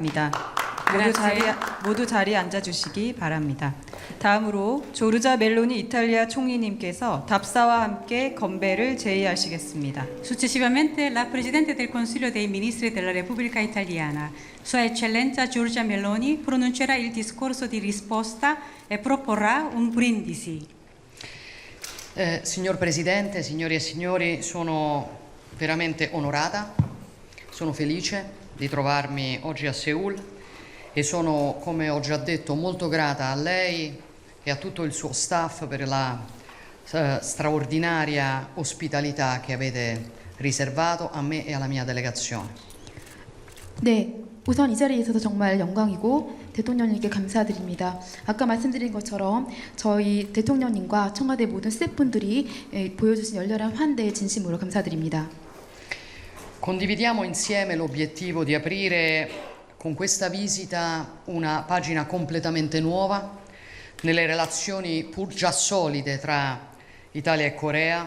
입니다. Grazie. 모두 자리에 앉아주시기 바랍니다. 다음으로 조르자 멜로니 이탈리아 총리님께서 답사와 함께 건배를 제의하시겠습니다. Successivamente la Presidente del Consiglio dei Ministri della Repubblica Italiana, Sua Eccellenza Giorgia Meloni, pronuncerà il discorso di risposta e proporrà un brindisi. Signor Presidente, signori e signori, sono veramente onorata, sono felice di trovarmi oggi a Seul e sono, come ho già detto, molto grata a lei e a tutto il suo staff per la straordinaria ospitalità che avete riservato a me e alla mia delegazione. 네, 우선 이 자리에 있어서 정말 영광이고 대통령님께 감사드립니다. 아까 말씀드린 것처럼 저희 대통령님과 청와대 모든 스태프분들이 보여주신 열렬한 환대에 진심으로 감사드립니다. Condividiamo insieme l'obiettivo di aprire con questa visita una pagina completamente nuova nelle relazioni pur già solide tra Italia e Corea.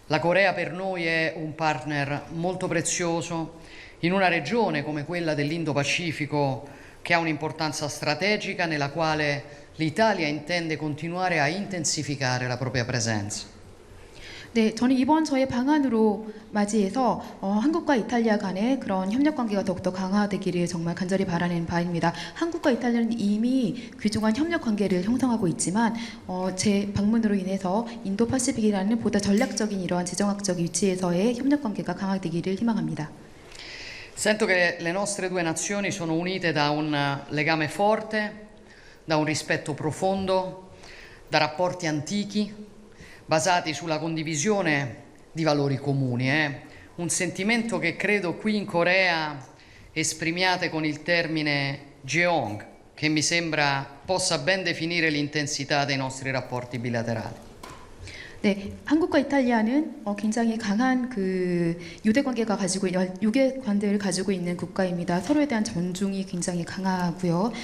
La Corea per noi è un partner molto prezioso in una regione come quella dell'Indo-Pacifico che ha un'importanza strategica nella quale l'Italia intende continuare a intensificare la propria presenza. 네, 저는 이번 저의 방한으로 맞이해서 한국과 이탈리아 간의 그런 협력 관계가 더욱더 강화되기를 정말 간절히 바라는 바입니다. 한국과 이탈리아는 이미 귀중한 협력 관계를 형성하고 있지만 제 방문으로 인해서 인도파시픽이라는 보다 전략적인 이러한 지정학적 위치에서의 협력 관계가 강화되기를 희망합니다. Sento che le nostre due nazioni sono unite da un legame forte, da un rispetto profondo, da rapporti antichi basati sulla condivisione di valori comuni. Un sentimento che credo qui in Corea esprimiate con il termine Jeong, che mi sembra possa ben definire l'intensità dei nostri rapporti bilaterali. 네, 한국과 이탈리아는 굉장히 강한 그 유대 관계를 가지고 있는 국가입니다. 서로에 대한 존중이 굉장히 강하고요.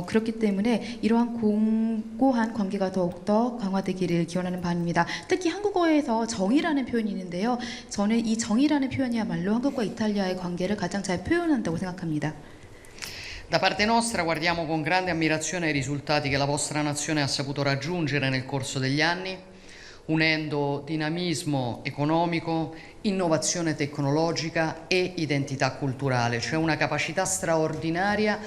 그렇기 때문에 이러한 공고한 관계가 더욱더 강화되기를 기원하는 바입니다. 특히 한국어에서 정이라는 표현이 있는데요. 저는 이 정이라는 표현이야말로 한국과 이탈리아의 관계를 가장 잘 표현한다고 생각합니다. Da parte nostra guardiamo con grande ammirazione ai risultati che la vostra nazione ha saputo raggiungere nel corso degli anni, unendo dinamismo economico, innovazione tecnologica e identità culturale, cioè una capacità straordinaria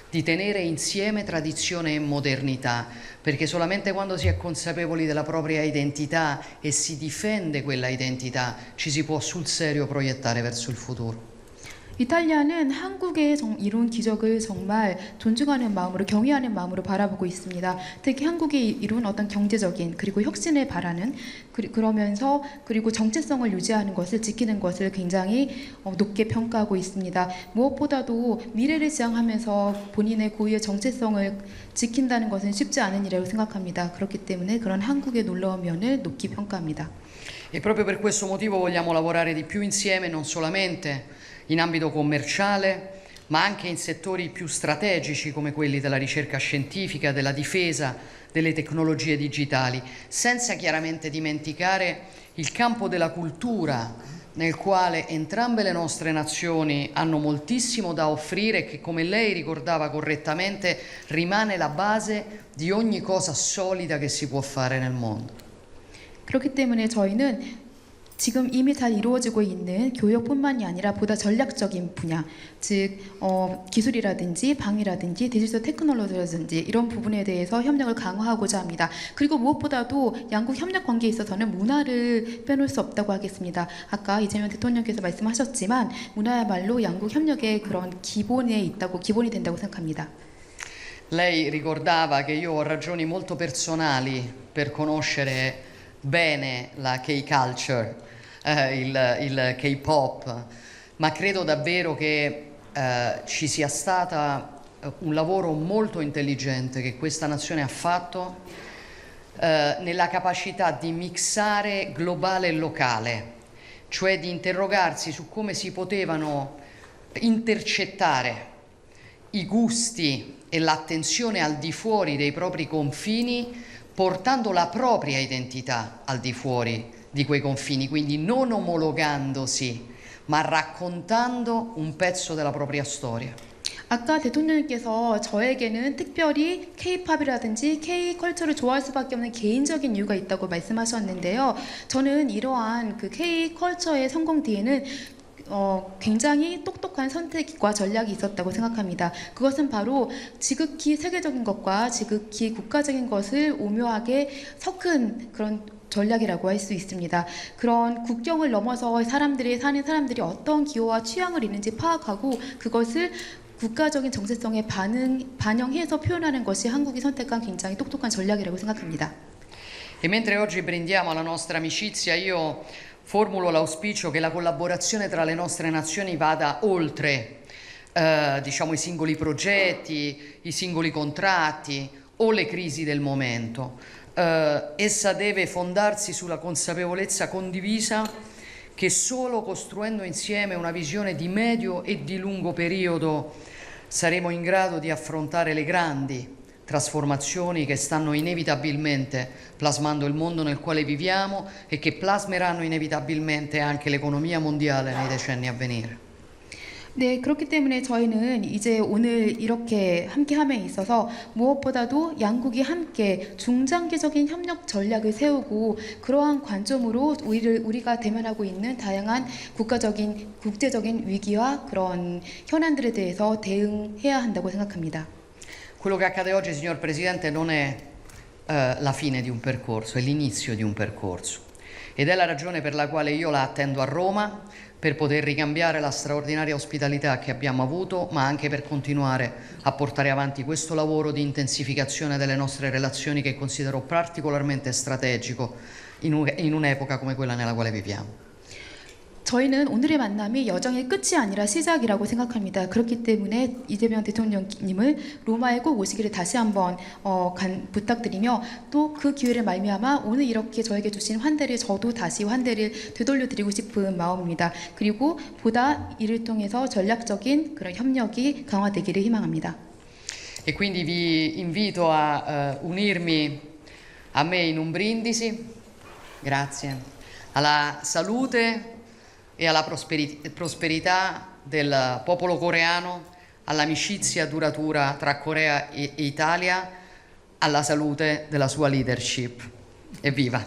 di tenere insieme tradizione e modernità, perché solamente quando si è consapevoli della propria identità e si difende quella identità ci si può sul serio proiettare verso il futuro. 이탈리아는 한국의 이룬 기적을 정말 존중하는 마음으로 경외하는 마음으로 바라보고 있습니다. 특히 한국이 이룬 어떤 경제적인 그리고 혁신을 바라는 그러면서 그리고 정체성을 유지하는 것을 지키는 것을 굉장히 높게 평가하고 있습니다. 무엇보다도 미래를 지향하면서 본인의 고유의 정체성을 지킨다는 것은 쉽지 않은 일이라고 생각합니다. 그렇기 때문에 그런 한국의 놀라운 면을 높이 평가합니다. E proprio per questo motivo vogliamo lavorare di più insieme, non solamente in ambito commerciale, ma anche in settori più strategici come quelli della ricerca scientifica, della difesa, delle tecnologie digitali, senza chiaramente dimenticare il campo della cultura, nel quale entrambe le nostre nazioni hanno moltissimo da offrire e che, come lei ricordava correttamente, rimane la base di ogni cosa solida che si può fare nel mondo. 그렇기 때문에 저희는 지금 이미 잘 이루어지고 있는 교역뿐만이 아니라 보다 전략적인 분야, 즉 기술이라든지 방위라든지 디지털 테크놀로지라든지 이런 부분에 대해서 협력을 강화하고자 합니다. 그리고 무엇보다도 양국 협력 관계에 있어서는 문화를 빼놓을 수 없다고 하겠습니다. 아까 이재명 대통령께서 말씀하셨지만 문화야말로 양국 협력의 그런 기본이 된다고 생각합니다. Lei ricordava che io ho ragioni molto personali per conoscere bene la K-culture, il K-pop, ma credo davvero che ci sia stato un lavoro molto intelligente che questa nazione ha fatto nella capacità di mixare globale e locale, cioè di interrogarsi su come si potevano intercettare i gusti e l'attenzione al di fuori dei propri confini, portando la propria identità al di fuori di quei confini, quindi non omologandosi, ma raccontando un pezzo della propria storia. 아까 대통령님께서 저에게는 특별히 K-팝이라든지 K-컬처를 좋아할 수밖에 없는 개인적인 이유가 있다고 말씀하셨는데요. 저는 이러한 그 K-컬처의 성공 뒤에는 굉장히 똑똑한 선택과 전략이 있었다고 생각합니다. 그것은 바로 지극히 세계적인 것과 지극히 국가적인 것을 오묘하게 섞은 그런 전략이라고 할 수 있습니다. 그런 국경을 넘어서 사는 사람들이 어떤 기호와 취향을 있는지 파악하고 그것을 국가적인 정체성에 반영해서 표현하는 것이 한국이 선택한 굉장히 똑똑한 전략이라고 생각합니다. E mentre oggi brindiamo alla nostra amicizia, io formulo l'auspicio che la collaborazione tra le nostre nazioni vada oltre diciamo, i singoli progetti, i singoli contratti o le crisi del momento. Essa deve fondarsi sulla consapevolezza condivisa che solo costruendo insieme una visione di medio e di lungo periodo saremo in grado di affrontare le grandi trasformazioni che stanno inevitabilmente plasmando il mondo nel quale viviamo e che plasmeranno inevitabilmente anche l'economia mondiale nei decenni a venire. 네, 그렇기 때문에 저희는 이제 오늘 이렇게 함께함에 있어서 무엇보다도 양국이 함께 중장기적인 협력 전략을 세우고 그러한 관점으로 우리가 대면하고 있는 다양한 국제적인 위기와 그런 현안들에 대해서 대응해야 한다고 생각합니다. Quello che accade oggi, signor Presidente, non è la fine di un percorso, è l'inizio di un percorso. Ed è la ragione per la quale io la attendo a Roma, per poter ricambiare la straordinaria ospitalità che abbiamo avuto, ma anche per continuare a portare avanti questo lavoro di intensificazione delle nostre relazioni che considero particolarmente strategico in un'epoca come quella nella quale viviamo. 저희는 오늘의 만남이 여정의 끝이 아니라 시작이라고 생각합니다. 그렇기 때문에 이재명 대통령님을 로마에 꼭 오시기를 다시 한번 부탁드리며 또 그 기회를 말미암아 오늘 이렇게 저에게 주신 환대를 저도 다시 환대를 되돌려드리고 싶은 마음입니다. 그리고 보다 이를 통해서 전략적인 그런 협력이 강화되기를 희망합니다. E quindi vi invito a unirmi a me in un brindisi, grazie, alla salute e alla prosperità del popolo coreano, all'amicizia duratura tra Corea e Italia, alla salute della sua leadership. Evviva!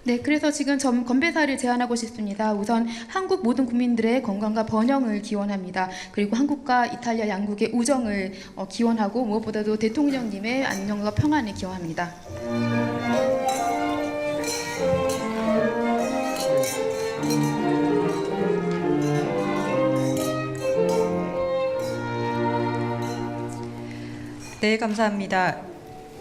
네, 그래서 지금 건배사를 제안하고 싶습니다. 우선 한국 모든 국민들의 건강과 번영을 기원합니다. 그리고 한국과 이탈리아 양국의 우정을 기원하고 무엇보다도 대통령님의 안녕과 평안을 기원합니다. 네, 감사합니다.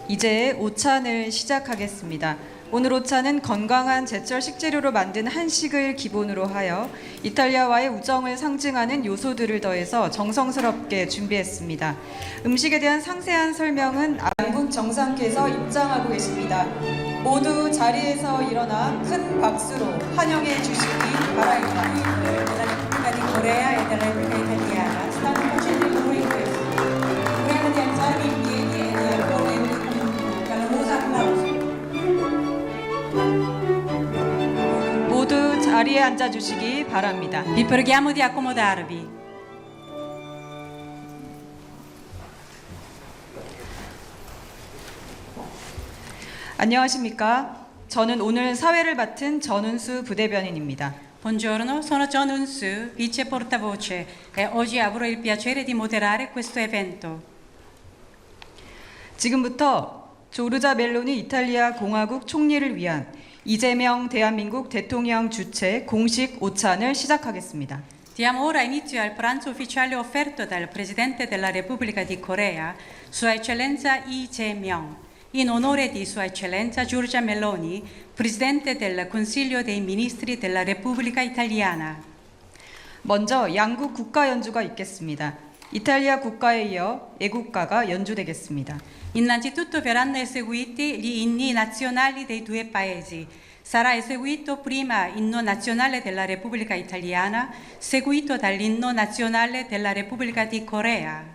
이제 오찬을 시작하겠습니다. 오늘 오찬은 건강한 제철 식재료로 만든 한식을 기본으로 하여 이탈리아와의 우정을 상징하는 요소들을 더해서 정성스럽게 준비했습니다. 음식에 대한 상세한 설명은 양국 정상께서 입장하고 계십니다. 모두 자리에서 일어나 큰 박수로 환영해 주시기 바랍니다. Della Repubblica di Corea e della Repubblica Italiana stanno facendo i lavori in questo. Prima di alzare in piedi e di accogliere un caloroso applauso. 모두 자리에 앉아 주시기 바랍니다. Vi preghiamo di accomodarvi. 안녕하십니까? 저는 오늘 사회를 맡은 전운수 부대변인입니다. Buongiorno, sono John Eun-soo, vice portavoce e oggi avrò il piacere di moderare questo evento. 지금부터 조르자 멜로니 이탈리아 공화국 총리를 위한 이재명 대한민국 대통령 주최 공식 오찬을 시작하겠습니다. Diamo ora inizio al pranzo ufficiale offerto dal Presidente della Repubblica di Corea, Sua Eccellenza Lee Jae-myung, in onore di Sua Eccellenza Giorgia Meloni, Presidente del Consiglio dei Ministri della Repubblica Italiana. 먼저 양국 국가 연주가 있겠습니다. 이탈리아 국가에 이어 애국가가 연주되겠습니다. Innanzitutto verranno eseguiti gli inni nazionali dei due paesi. Sarà eseguito prima l'inno nazionale della Repubblica Italiana, seguito dall'inno nazionale della Repubblica di Corea.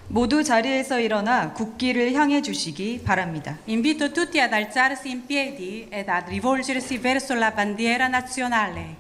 모두 자리에서 일어나 국기를 향해 주시기 바랍니다. Invito tutti ad alzarsi in piedi ed a rivolgersi verso la bandiera nazionale.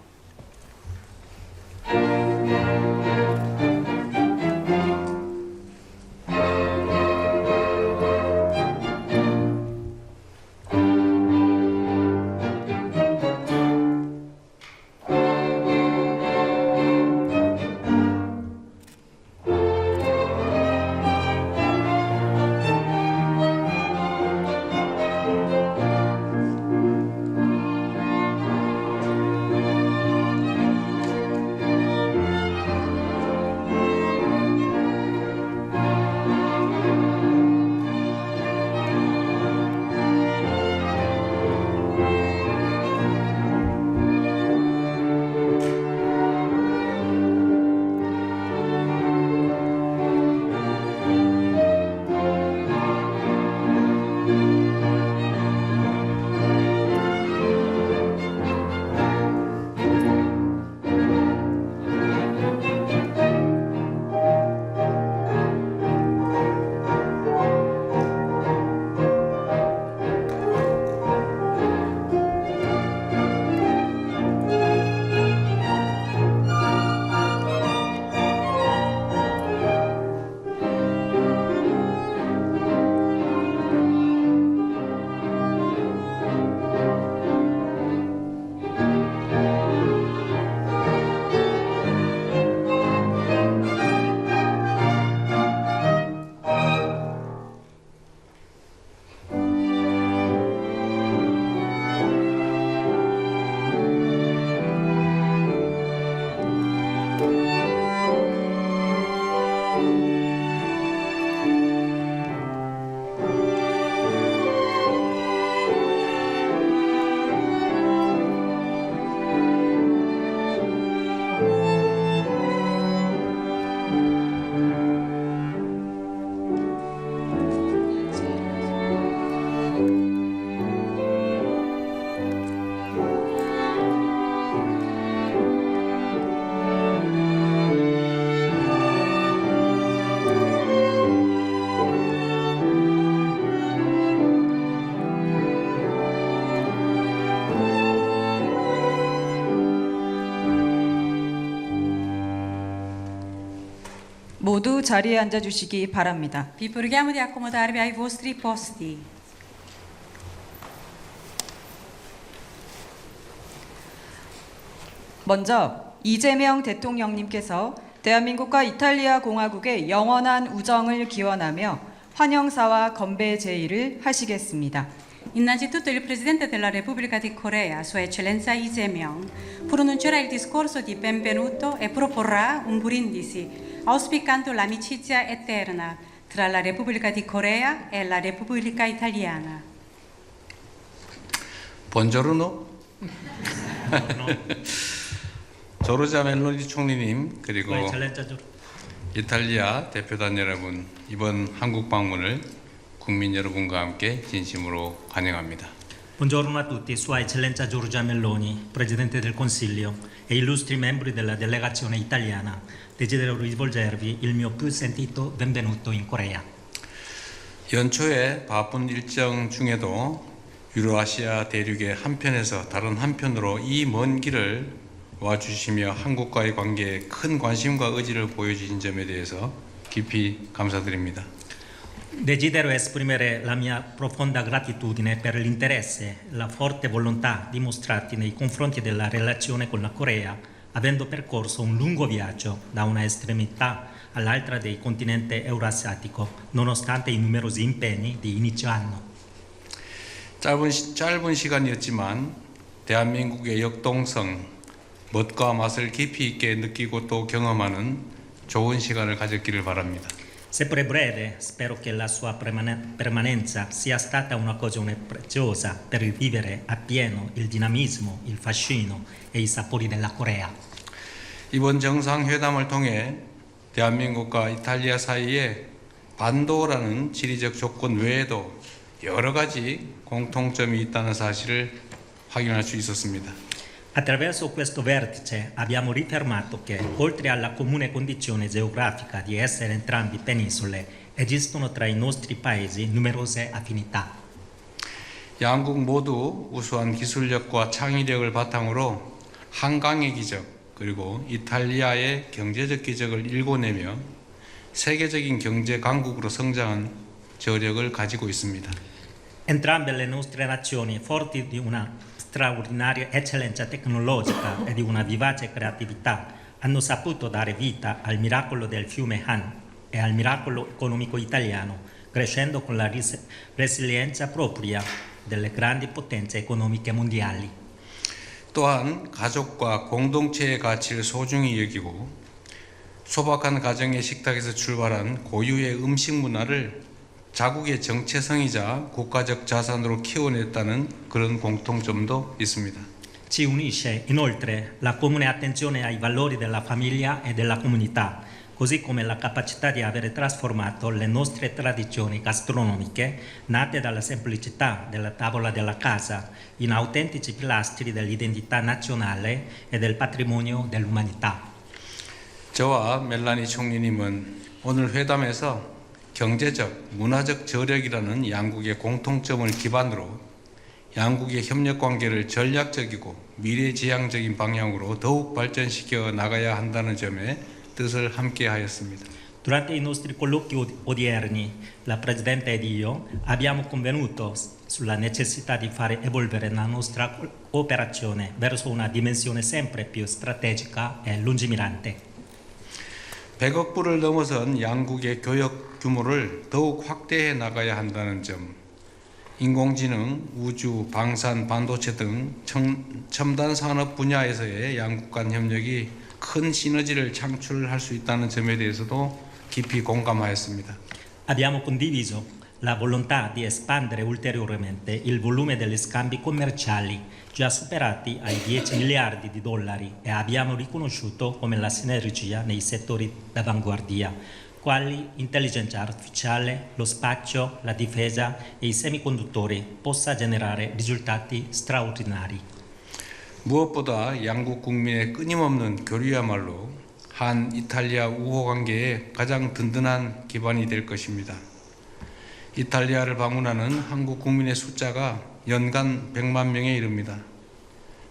모두 자리에 앉아 주시기 바랍니다. Vi preghiamo di accomodarvi ai vostri posti. 먼저 이재명 대통령님께서 대한민국과 이탈리아 공화국의 영원한 우정을 기원하며 환영사와 건배 제의를 하시겠습니다. Innanzitutto il Presidente della Repubblica di Corea, Sua Eccellenza Lee Jae-myung, pronuncerà il discorso di benvenuto e proporrà un brindisi, auspicando l'amicizia eterna tra la Repubblica di Corea e la Repubblica Italiana. 본조르노? 조르자 멜로니 총리님 그리고 Sua Eccellenza 이탈리아 대표단 여러분, 이번 한국 방문을 국민 여러분과 함께 진심으로 환영합니다. Buongiorno a tutti, Sua Eccellenza Giorgia Meloni, Presidente del Consiglio e illustri membri della delegazione italiana. Desidero rivolgervi il mio più sentito benvenuto in Corea. 연초에 바쁜 일정 중에도 유로아시아 대륙의 한편에서 다른 한편으로 이 먼 길을 와주시며 한국과의 관계에 큰 관심과 의지를 보여주신 점에 대해서 깊이 감사드립니다. Desidero esprimere la mia profonda gratitudine per l'interesse e la forte volontà dimostrati nei confronti della relazione con la Corea, avendo percorso un lungo viaggio da una estremità all'altra del continente eurasiatico, nonostante i numerosi impegni di inizio anno. 짧은 시간이었지만 대한민국의 역동성, 멋과 맛을 깊이 있게 느끼고 또 경험하는 좋은 시간을 가졌기를 바랍니다. Seppure breve, spero che la sua permanenza sia stata un'occasione preziosa per vivere appieno il dinamismo, il fascino e i sapori della Corea. 이번 정상회담을 통해 대한민국과 이탈리아 사이에 반도라는 지리적 조건 외에도 여러 가지 공통점이 있다는 사실을 확인할 수 있었습니다. Attraverso questo vertice abbiamo rifermato che, oltre alla comune condizione geografica di essere entrambi penisole, esistono tra i nostri paesi numerose affinità. 양국 모두 우수한 기술력과 창의력을 바탕으로 한강의 기적 그리고 이탈리아의 경제적 기적을 일궈내며 세계적인 경제 강국으로 성장한 저력을 가지고 있습니다. Entrambe le nostre nazioni, forti di una straordinaria eccellenza tecnologica e di una vivace creatività, hanno saputo dare vita al miracolo del fiume Han e al miracolo economico italiano, crescendo con la resilienza propria delle grandi potenze economiche mondiali. 또한 가족과 공동체의 가치를 소중히 여기고 소박한 가정의 식탁에서 출발한 고유의 음식 문화를 자국의 정체성이자 국가적 자산으로 키워냈다는 그런 공통점도 있습니다. Ci unisce inoltre la comune attenzione ai valori della famiglia e della comunità, così come la capacità di avere trasformato le nostre tradizioni gastronomiche, nate dalla semplicità della tavola della casa, in autentici pilastri dell'identità nazionale e del patrimonio dell'umanità. 저와 멜라니 총리님은 오늘 회담에서 경제적, 문화적 저력이라는 양국의 공통점을 기반으로 양국의 협력 관계를 전략적이고 미래지향적인 방향으로 더욱 발전시켜 나가야 한다는 점에 뜻을 함께 하였습니다. Durante i nostri colloqui odierni, la Presidente ed io abbiamo convenuto sulla necessità di fare evolvere la nostra cooperazione verso una dimensione sempre più strategica e lungimirante. 100억 불을 넘어선 양국의 교역 규모를 더욱 확대해 나가야 한다는 점, 인공지능, 우주, 방산, 반도체 등 첨단 산업 분야에서의 양국 간 협력이 큰 시너지를 창출할 수 있다는 점에 대해서도 깊이 공감하였습니다. Abbiamo condiviso la volontà di espandere ulteriormente il volume degli scambi commerciali già superati ai 10 miliardi di dollari e abbiamo riconosciuto come la sinergia nei settori d'avanguardia, quali intelligenza artificiale, lo spazio, la difesa e i semiconduttori, possa generare risultati straordinari. 무엇보다 양국 국민의 끊임없는 교류야말로 한 이탈리아 우호 관계의 가장 든든한 기반이 될 것입니다. 이탈리아를 방문하는 한국 국민의 숫자가 연간 100만 명에 이릅니다.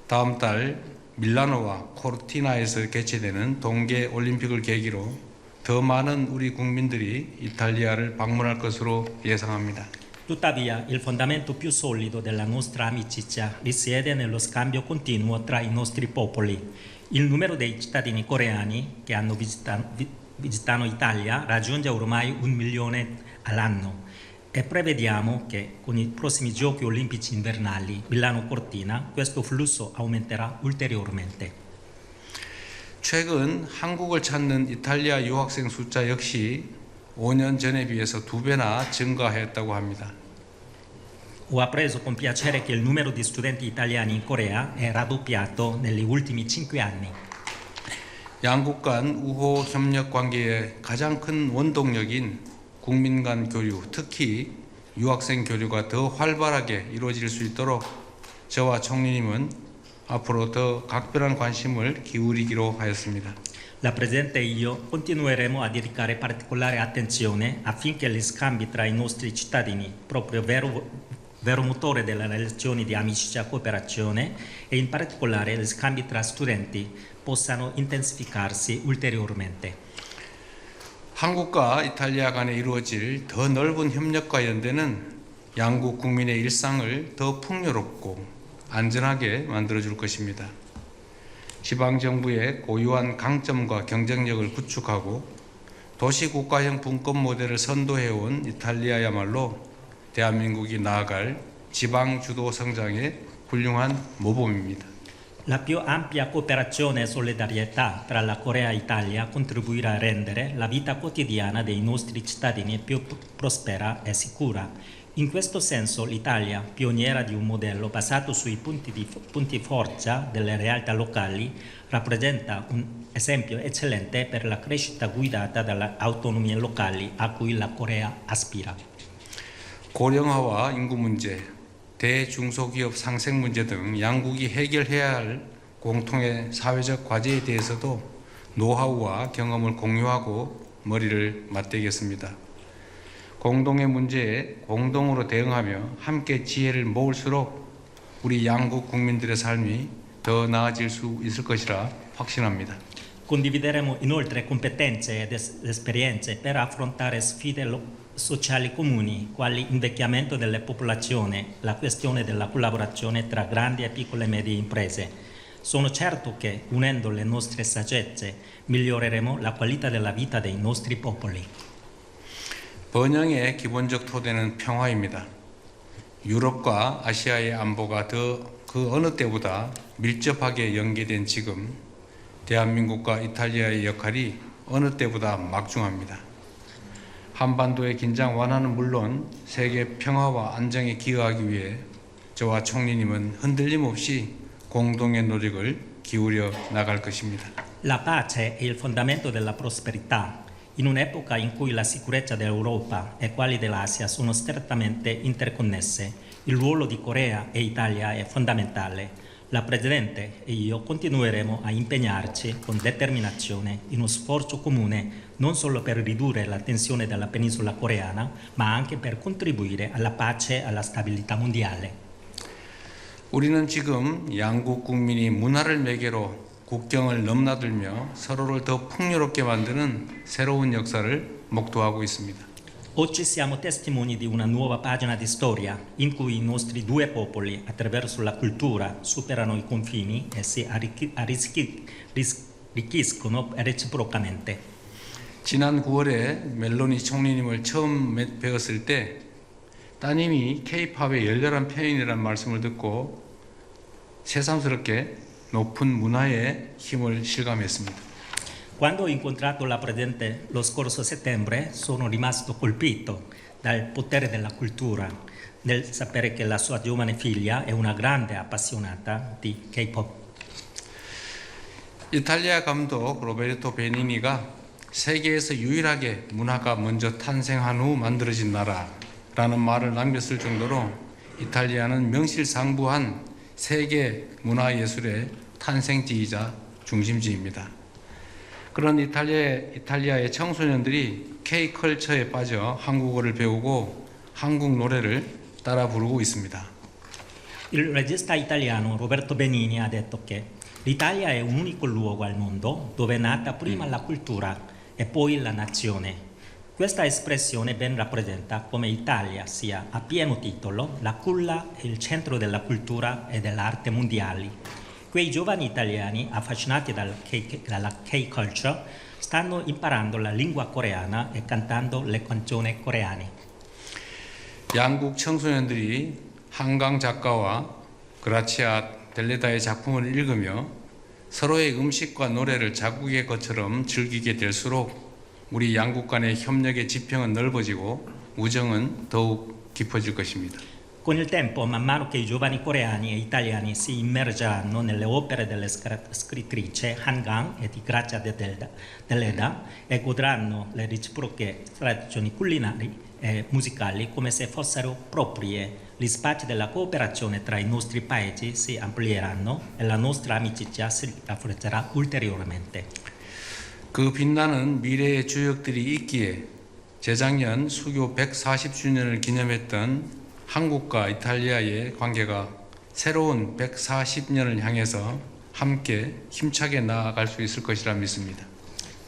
다음 달 밀라노와 코르티나에서 개최되는 동계 올림픽을 계기로 더 많은 우리 국민들이 이탈리아를 방문할 것으로 예상합니다. Tuttavia, il fondamento più solido della nostra amicizia risiede nello scambio continuo tra i nostri popoli. Il numero dei cittadini coreani che hanno visitato Italia raggiunge ormai 1 milione all'anno e prevediamo che con i prossimi Giochi Olimpici invernali Milano-Cortina questo flusso aumenterà ulteriormente. 최근 한국을 찾는 이탈리아 유학생 숫자 역시 5년 전에 비해서 2배나 증가했다고 합니다. Ho appreso con piacere che il numero di studenti italiani in Corea è raddoppiato negli ultimi 5 anni. 양국 간 우호 협력 관계의 가장 큰 원동력인 국민 간 교류, 특히 유학생 교류가 더 활발하게 이루어질 수 있도록 저와 총리님은 앞으로 더 각별한 관심을 기울이기로 하였습니다. La Presidente e io continueremo a dedicare particolare attenzione affinché gli scambi tra i nostri cittadini, proprio vero motore delle relazioni di amicizia e cooperazione, e in particolare gli scambi tra studenti, possano intensificarsi ulteriormente. 한국과 이탈리아 간에 이루어질 더 넓은 협력과 연대는 양국 국민의 일상을 더 풍요롭고 안전하게 만들어줄 것입니다. 지방정부의 고유한 강점과 경쟁력을 구축하고 도시국가형 분권 모델을 선도해온 이탈리아야말로 대한민국이 나아갈 지방주도 성장의 훌륭한 모범입니다. La più ampia cooperazione e solidarietà tra la Corea e l'Italia contribuirà a rendere la vita quotidiana dei nostri cittadini più prospera e sicura. In questo senso l'Italia, pioniera di un modello basato sui punti forza delle realtà locali, rappresenta un esempio eccellente per la crescita guidata dalle autonomie locali a cui la Corea aspira. 고령화와 인구 문제, 대중소기업 상생 문제 등 양국이 해결해야 할 공통의 사회적 과제에 대해서도 노하우와 경험을 공유하고 머리를 맞대겠습니다. 공동의 문제에 공동으로 대응하며 함께 지혜를 모을수록 우리 양국 국민들의 삶이 더 나아질 수 있을 것이라 확신합니다. Condivideremo inoltre competenze ed esperienze per affrontare sfide sociali comuni, quali invecchiamento delle popolazioni, la questione della collaborazione tra grandi e piccole e medie imprese. Sono certo che, unendo le nostre saggezze, miglioreremo la qualità della vita dei nostri popoli. 번영의 기본적 토대는 평화입니다. 유럽과 아시아의 안보가 그 어느 때보다 밀접하게 연계된 지금 대한민국과 이탈리아의 역할이 어느 때보다 막중합니다. 한반도의 긴장 완화는 물론 세계 평화와 안정에 기여하기 위해 저와 총리님은 흔들림 없이 공동의 노력을 기울여 나갈 것입니다. La pace è il fondamento della prosperità. In un'epoca in cui la sicurezza dell'Europa e quella dell'Asia sono strettamente interconnesse, il ruolo di Corea e Italia è fondamentale. La Presidente e io continueremo a impegnarci con determinazione in uno sforzo comune non solo per ridurre la tensione della penisola coreana, ma anche per contribuire alla pace e alla stabilità mondiale. 우리는 지금 양국 국민이 문화를 매개로 국경을 넘나들며 서로를 더 풍요롭게 만드는 새로운 역사를 목도하고 있습니다. Oggi siamo testimoni di una nuova pagina di storia in cui i nostri due popoli, attraverso la cultura, superano i confini e si arricchiscono reciprocamente. 지난 9월에 멜로니 총리님을 처음 뵈었을 때 따님이 K-팝의 열렬한 팬이라는 말씀을 듣고 새삼스럽게 높은 문화의 힘을 실감했습니다. Quando ho incontrato la Presidente lo scorso settembre sono rimasto colpito dal potere della cultura, nel sapere che la sua giovane figlia è una grande appassionata di K-pop. 이탈리아 감독 로베르토 베니니가 세계에서 유일하게 문화가 먼저 탄생한 후 만들어진 나라라는 말을 남겼을 정도로 이탈리아는 명실상부한 세계 문화예술의 탄생지이자 중심지입니다. 그런 이탈리아의 청소년들이 K-컬처에 빠져 한국어를 배우고 한국 노래를 따라 부르고 있습니다. Il regista italiano Roberto Benigni ha detto che l'Italia è un unico luogo al mondo dove è nata prima la cultura e poi la nazione. Questa espressione ben rappresenta come Italia sia a pieno titolo la culla e il centro della cultura e dell'arte mondiali. Quei giovani italiani affascinati dalla K-culture stanno imparando la lingua coreana e cantando le canzoni coreane. 양국 청소년들이 한강 작가와 그라치아 델레다의 작품을 읽으며 서로의 음식과 노래를 자국의 것처럼 즐기게 될수록 우리 양국 간의 협력의 지평은 넓어지고 우정은 더욱 깊어질 것입니다. Con il tempo, man mano che i giovani coreani e italiani si immergeranno nelle opere delle scrittrice Han Gang e di Grazia Deledda e godranno le reciproche tradizioni culinari e musicali come se fossero proprie, gli spazi della cooperazione tra i nostri paesi si amplieranno e la nostra amicizia si rafforzerà ulteriormente. 그 빛나는 미래의 주역들이 있기에 재작년 수교 140주년을 기념했던 한국과 이탈리아의 관계가 새로운 140년을 향해서 함께 힘차게 나아갈 수 있을 것이라 믿습니다.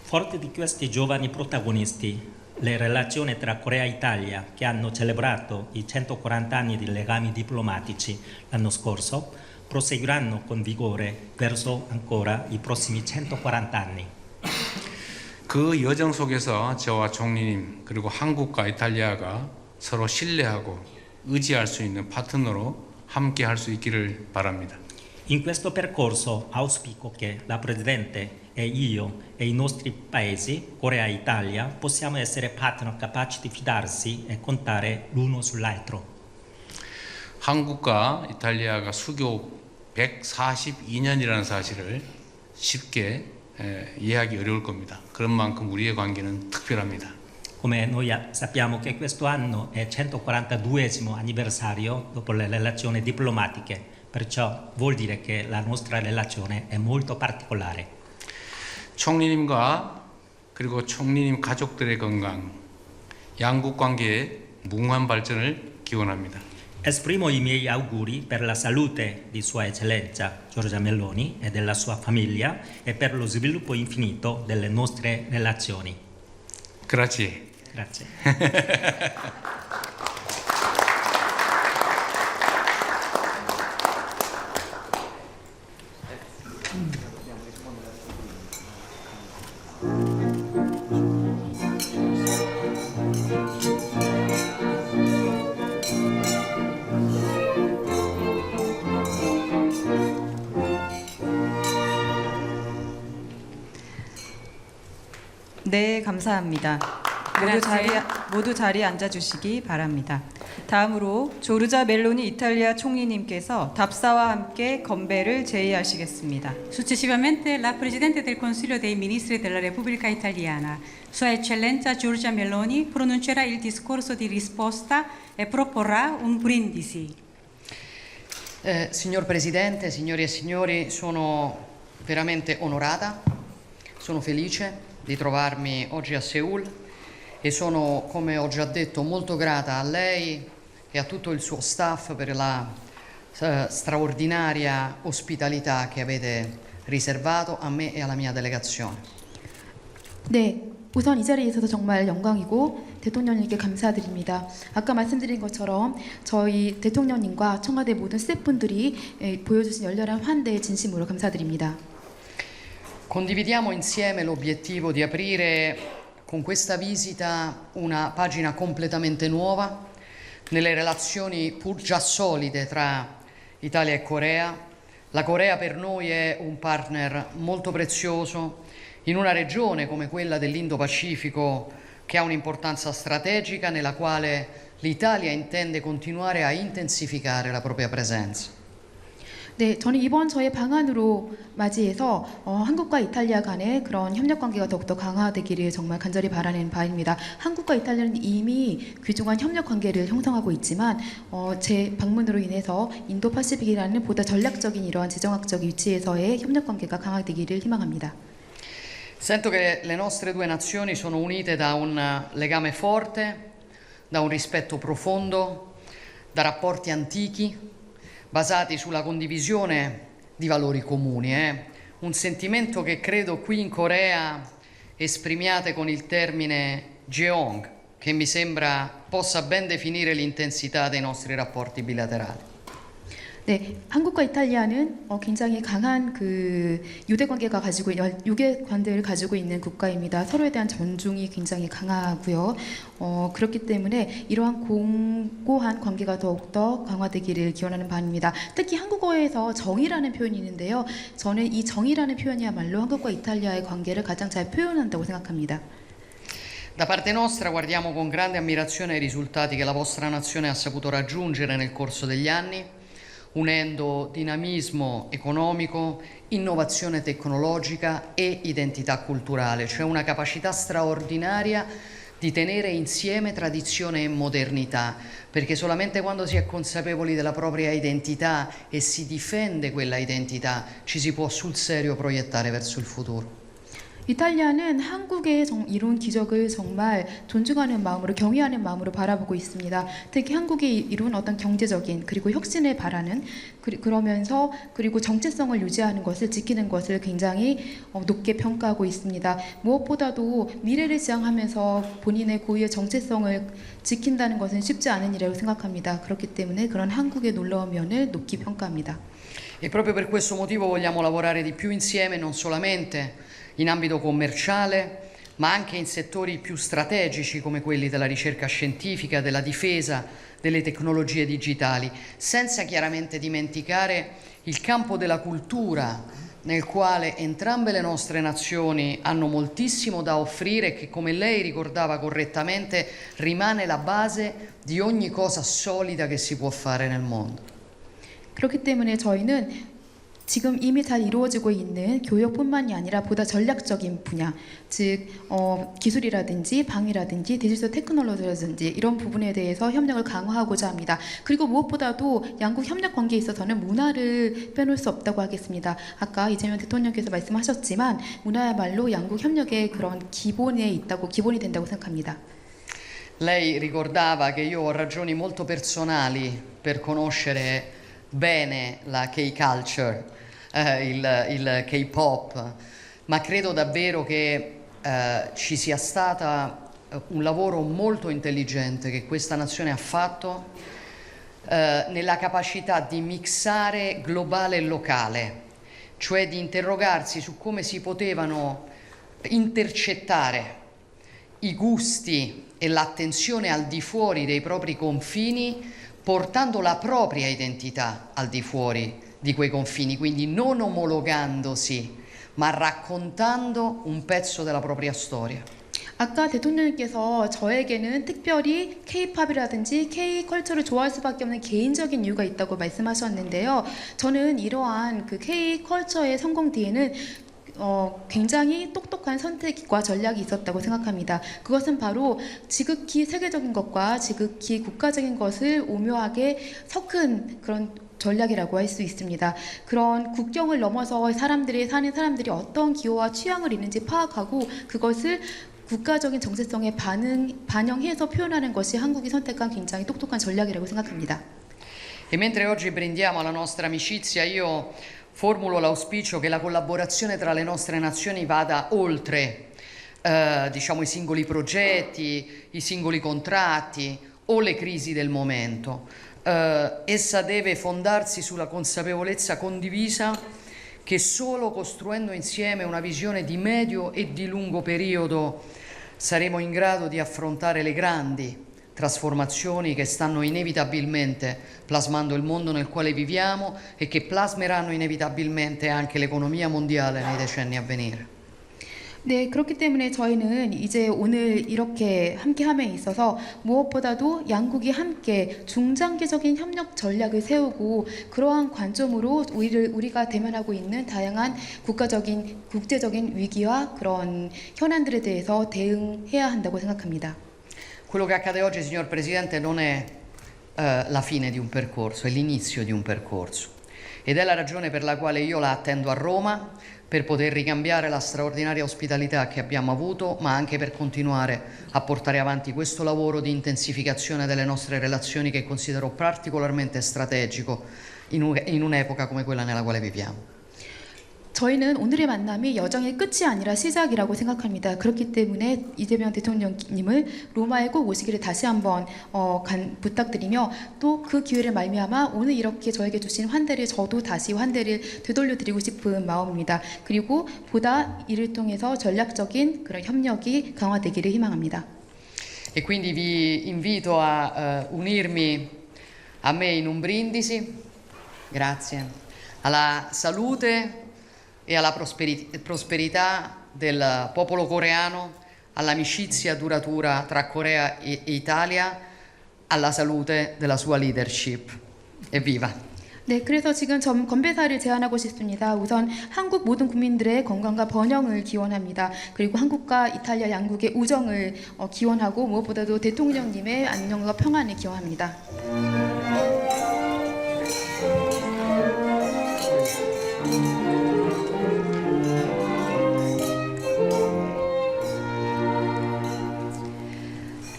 Forte di questi giovani protagonisti, le relazioni tra Corea e Italia, che hanno celebrato i 140 anni di legami diplomatici l'anno scorso, proseguiranno con vigore verso ancora i prossimi 140 anni. 그 여정 속에서 저와 총리님 그리고 한국과 이탈리아가 서로 신뢰하고 의지할 수 있는 파트너로 함께 할 수 있기를 바랍니다. In questo percorso auspico che la Presidente e io e i nostri paesi, Corea e Italia, possiamo essere partner capaci di fidarsi e contare l'uno sull'altro. 한국과 이탈리아가 수교 142년이라는 사실을 쉽게 이해하기 어려울 겁니다. 그런 만큼 우리의 관계는 특별합니다. Come noi sappiamo che questo anno è il 142esimo anniversario dopo le relazioni diplomatiche, perciò vuol dire che la nostra relazione è molto particolare. 총리님과 그리고 총리님 가족들의 건강, 양국 관계의 무궁한 발전을 기원합니다. Esprimo i miei auguri per la salute di Sua Eccellenza Giorgia Meloni e della sua famiglia e per lo sviluppo infinito delle nostre relazioni. Grazie. Grazie. 네, 감사합니다. 모두 자리에 앉아주시기 바랍니다. 다음으로 조르자 멜로니 이탈리아 총리님께서 답사와 함께 건배를 제의하시겠습니다. Successivamente la Presidente del Consiglio dei Ministri della Repubblica Italiana, Sua Eccellenza Giorgia Meloni, pronuncerà il discorso di risposta e proporrà un brindisi. Signor Presidente, signori e signori, sono veramente onorata, sono felice di trovarmi oggi a Seul e sono, come ho già detto, molto grata a lei e a tutto il suo staff per la straordinaria ospitalità che avete riservato a me e alla mia delegazione. 네, 우선 이 자리에 있어서 정말 영광이고 대통령님께 감사드립니다. 아까 말씀드린 것처럼 저희 대통령님과 청와대 모든 스태프분들이 보여주신 열렬한 환대에 진심으로 감사드립니다. Condividiamo insieme l'obiettivo di aprire con questa visita una pagina completamente nuova nelle relazioni pur già solide tra Italia e Corea. La Corea per noi è un partner molto prezioso in una regione come quella dell'Indo-Pacifico che ha un'importanza strategica nella quale l'Italia intende continuare a intensificare la propria presenza. 네, 저는 이번 저의 방안으로 맞이해서 한국과 이탈리아 간의 그런 협력 관계가 더욱더 강화되기를 정말 간절히 바라는 바입니다. 한국과 이탈리아는 이미 귀중한 협력 관계를 형성하고 있지만 제 방문으로 인해서 인도파시픽이라는 보다 전략적인 이러한 지정학적 위치에서의 협력 관계가 강화되기를 희망합니다. Sento che le nostre due nazioni sono unite da un legame forte, da un rispetto profondo, da rapporti antichi basati sulla condivisione di valori comuni. Un sentimento che credo qui in Corea esprimiate con il termine jeong, che mi sembra possa ben definire l'intensità dei nostri rapporti bilaterali. 네, 한국과 이탈리아는 굉장히 강한 그 유대 관계를 가지고 있는 국가입니다. 서로에 대한 존중이 굉장히 강하고요. 그렇기 때문에 이러한 공고한 관계가 더욱더 강화되기를 기원하는 바입니다. 특히 한국어에서 정이라는 표현이 있는데요. 저는 이 정이라는 표현이야말로 한국과 이탈리아의 관계를 가장 잘 표현한다고 생각합니다. Da parte nostra guardiamo con grande ammirazione ai risultati che la vostra nazione ha saputo raggiungere nel corso degli anni, unendo dinamismo economico, innovazione tecnologica e identità culturale, cioè una capacità straordinaria di tenere insieme tradizione e modernità, perché solamente quando si è consapevoli della propria identità e si difende quella identità ci si può sul serio proiettare verso il futuro. 이탈리아는 한국의 이룬 기적을 정말 존중하는 마음으로 경외하는 마음으로 바라보고 있습니다. 특히 한국이 이룬 어떤 경제적인 그리고 혁신을 바라는 그리고 정체성을 유지하는 것을 지키는 것을 굉장히 높게 평가하고 있습니다. 무엇보다도 미래를 지향하면서 본인의 고유의 정체성을 지킨다는 것은 쉽지 않은 일이라고 생각합니다. 그렇기 때문에 그런 한국의 놀라운 면을 높이 평가합니다. E proprio per questo motivo vogliamo lavorare di più insieme, non solamente in ambito commerciale, ma anche in settori più strategici come quelli della ricerca scientifica, della difesa, delle tecnologie digitali, senza chiaramente dimenticare il campo della cultura, nel quale entrambe le nostre nazioni hanno moltissimo da offrire e che, come lei ricordava correttamente, rimane la base di ogni cosa solida che si può fare nel mondo. 그렇기 때문에 저희는 지금 이미 잘 이루어지고 있는 교역뿐만이 아니라 보다 전략적인 분야, 즉 기술이라든지 방위라든지 디지털 테크놀로지라든지 이런 부분에 대해서 협력을 강화하고자 합니다. 그리고 무엇보다도 양국 협력 관계에 있어서는 문화를 빼놓을 수 없다고 하겠습니다. 아까 이재명 대통령께서 말씀하셨지만 문화야말로 양국 협력의 그런 기본이 된다고 생각합니다. Lei ricordava che io ho ragioni molto personali per conoscere bene la K-culture, il K-pop, ma credo davvero che ci sia stato un lavoro molto intelligente che questa nazione ha fatto nella capacità di mixare globale e locale, cioè di interrogarsi su come si potevano intercettare i gusti e l'attenzione al di fuori dei propri confini, portando la propria identità al di fuori di quei confini, quindi non omologandosi, ma raccontando un pezzo della propria storia. 아까 대통령님께서 저에게는 특별히 K-팝이라든지 K-컬처를 좋아할 수밖에 없는 개인적인 이유가 있다고 말씀하셨는데요. 저는 이러한 그 K-컬처의 성공 뒤에는 굉장히 똑똑한 선택과 전략이 있었다고 생각합니다. 그것은 바로 지극히 세계적인 것과 지극히 국가적인 것을 오묘하게 섞은 그런 전략이라고 할 수 있습니다. 그런 국경을 넘어서 사는 사람들이 어떤 기호와 취향을 있는지 파악하고 그것을 국가적인 정체성에 반영해서 표현하는 것이 한국이 선택한 굉장히 똑똑한 전략이라고 생각합니다. E mentre oggi brindiamo alla nostra amicizia, io formulo l'auspicio che la collaborazione tra le nostre nazioni vada oltre diciamo, i singoli progetti, i singoli contratti o le crisi del momento. Essa deve fondarsi sulla consapevolezza condivisa che solo costruendo insieme una visione di medio e di lungo periodo saremo in grado di affrontare le grandi trasformazioni che stanno inevitabilmente plasmando il mondo nel quale viviamo e che plasmeranno inevitabilmente anche l'economia mondiale nei decenni a venire. 네, 그렇기 때문에 저희는 이제 오늘 이렇게 함께함에 있어서 무엇보다도 양국이 함께 중장기적인 협력 전략을 세우고 그러한 관점으로 우리가 대면하고 있는 다양한 국제적인 위기와 그런 현안들에 대해서 대응해야 한다고 생각합니다. Quello che accade oggi, signor Presidente, non è la fine di un percorso, è l'inizio di un percorso. Ed è la ragione per la quale io la attendo a Roma, per poter ricambiare la straordinaria ospitalità che abbiamo avuto, ma anche per continuare a portare avanti questo lavoro di intensificazione delle nostre relazioni che considero particolarmente strategico in un'epoca come quella nella quale viviamo. 저희는 오늘의 만남이 여정의 끝이 아니라 시작이라고 생각합니다. 그렇기 때문에 이재명 대통령님을 로마에 꼭 오시기를 다시 한번 부탁드리며 또 그 기회를 말미암아 오늘 이렇게 저에게 주신 환대를 저도 다시 환대를 되돌려드리고 싶은 마음입니다. 그리고 보다 이를 통해서 전략적인 그런 협력이 강화되기를 희망합니다. E quindi vi invito a unirmi a me in un brindisi, grazie, alla salute e alla prosperità del popolo coreano, all'amicizia duratura tra Corea e Italia, alla salute della sua leadership. Evviva! 네, 그래서 지금 건배사를 제안하고 싶습니다. 우선 한국 모든 국민들의 건강과 번영을 기원합니다. 그리고 한국과 이탈리아 양국의 우정을 기원하고 무엇보다도 대통령님의 안녕과 평안을 기원합니다.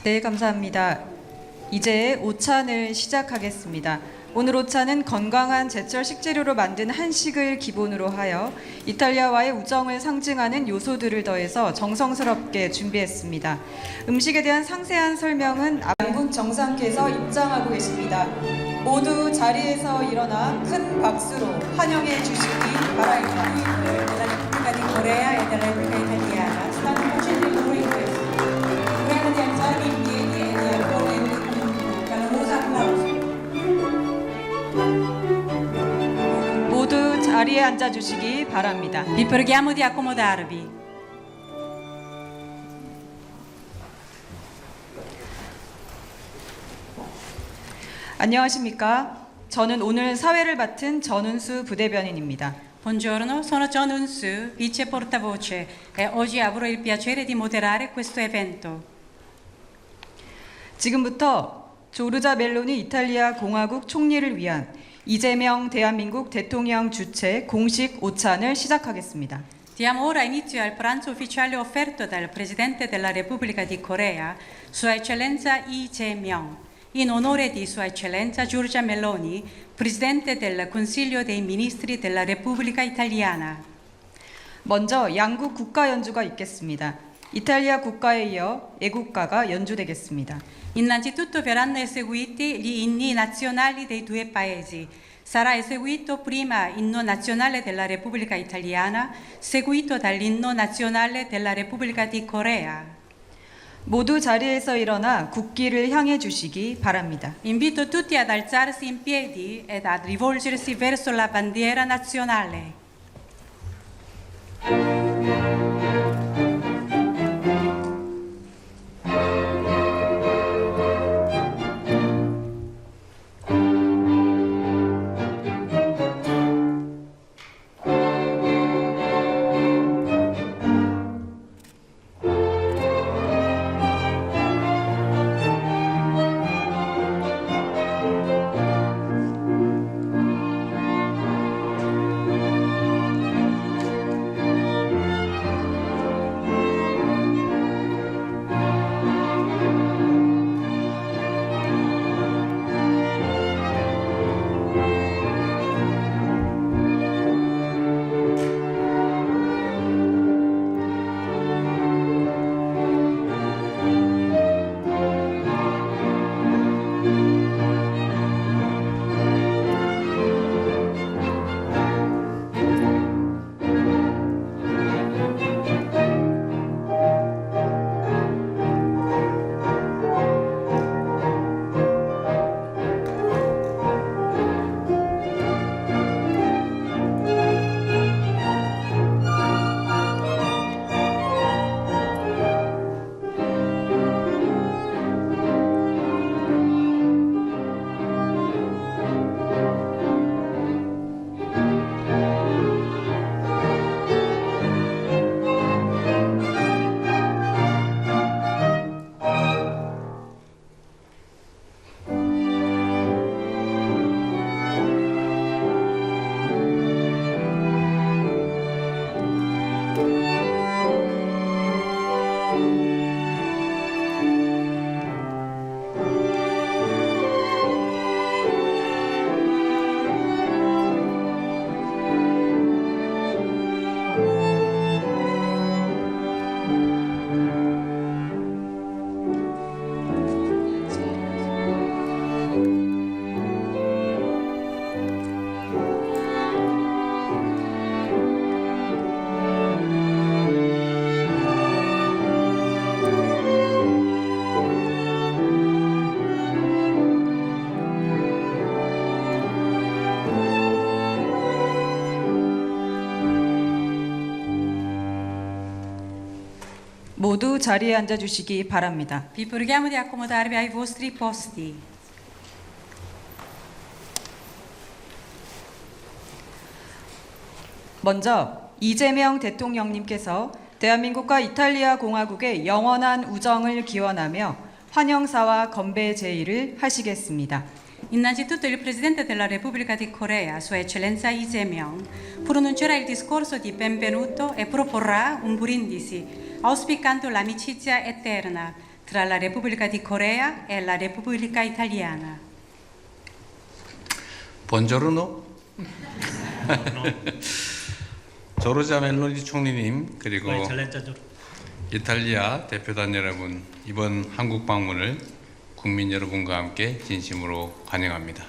네, 감사합니다. 이제 오찬을 시작하겠습니다. 오늘 오찬은 건강한 제철 식재료로 만든 한식을 기본으로 하여 이탈리아와의 우정을 상징하는 요소들을 더해서 정성스럽게 준비했습니다. 음식에 대한 상세한 설명은 양국 정상께서 입장하고 계십니다. 모두 자리에서 일어나 큰 박수로 환영해 주시기 바랍니다. della Repubblica di Corea e della Repubblica Italiana stanno facendo il loro ingresso. Prego di alzarvi in piedi e di accoglierli con un caloroso applauso. 모두 자리에 앉아 주시기 바랍니다. Vi preghiamo di accomodarvi. 안녕하십니까? 저는 오늘 사회를 맡은 전운수 부대변인입니다. Buongiorno, sono John Un-soo, vice portavoce e oggi avrò il piacere di moderare questo evento. 지금부터 조르자 멜로니 이탈리아 공화국 총리를 위한 이재명 대한민국 대통령 주최 공식 오찬을 시작하겠습니다. Diamo ora inizio al pranzo ufficiale offerto dal Presidente della Repubblica di Corea, Sua Eccellenza Lee Jae-myung, in onore di Sua Eccellenza Giorgia Meloni, Presidente del Consiglio dei Ministri della Repubblica Italiana. 먼저 양국 국가 연주가 있겠습니다. 이탈리아 국가에 이어 애국가가 연주되겠습니다. Innanzitutto verranno eseguiti gli inni nazionali dei due paesi. Sarà eseguito prima l'inno nazionale della Repubblica Italiana, seguito dall'inno nazionale della Repubblica di Corea. 모두 자리에서 일어나 국기를 향해 주시기 바랍니다. Invito tutti ad alzarsi in piedi ed a rivolgersi verso la bandiera nazionale. 모두 자리에 앉아 주시기 바랍니다. Vi preghiamo di accomodarvi ai vostri posti. 먼저 이재명 대통령님께서 대한민국과 이탈리아 공화국의 영원한 우정을 기원하며 환영사와 건배 제의를 하시겠습니다. Innanzitutto il Presidente della Repubblica di Corea, Sua Eccellenza Lee Jae-myung, pronuncerà il discorso di benvenuto e proporrà un brindisi, auspicando l'amicizia eterna tra la Repubblica di Corea e la Repubblica Italiana. 본조르노? 조르자 멜로니 총리님 그리고 Sua Eccellenza 이탈리아 대표단 여러분, 이번 한국 방문을 국민 여러분과 함께 진심으로 환영합니다.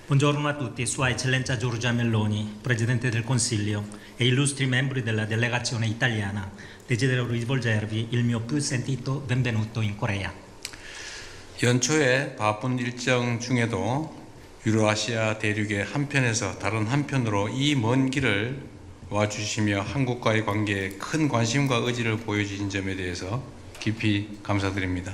Buongiorno a tutti, Sua Eccellenza Giorgia Meloni, Presidente del Consiglio e illustri membri della delegazione italiana. Desidero rivolgervi il mio più sentito benvenuto in Corea. 연초에 바쁜 일정 중에도 유로아시아 대륙의 한편에서 다른 한편으로 이 먼 길을 와주시며 한국과의 관계에 큰 관심과 의지를 보여주신 점에 대해서 깊이 감사드립니다.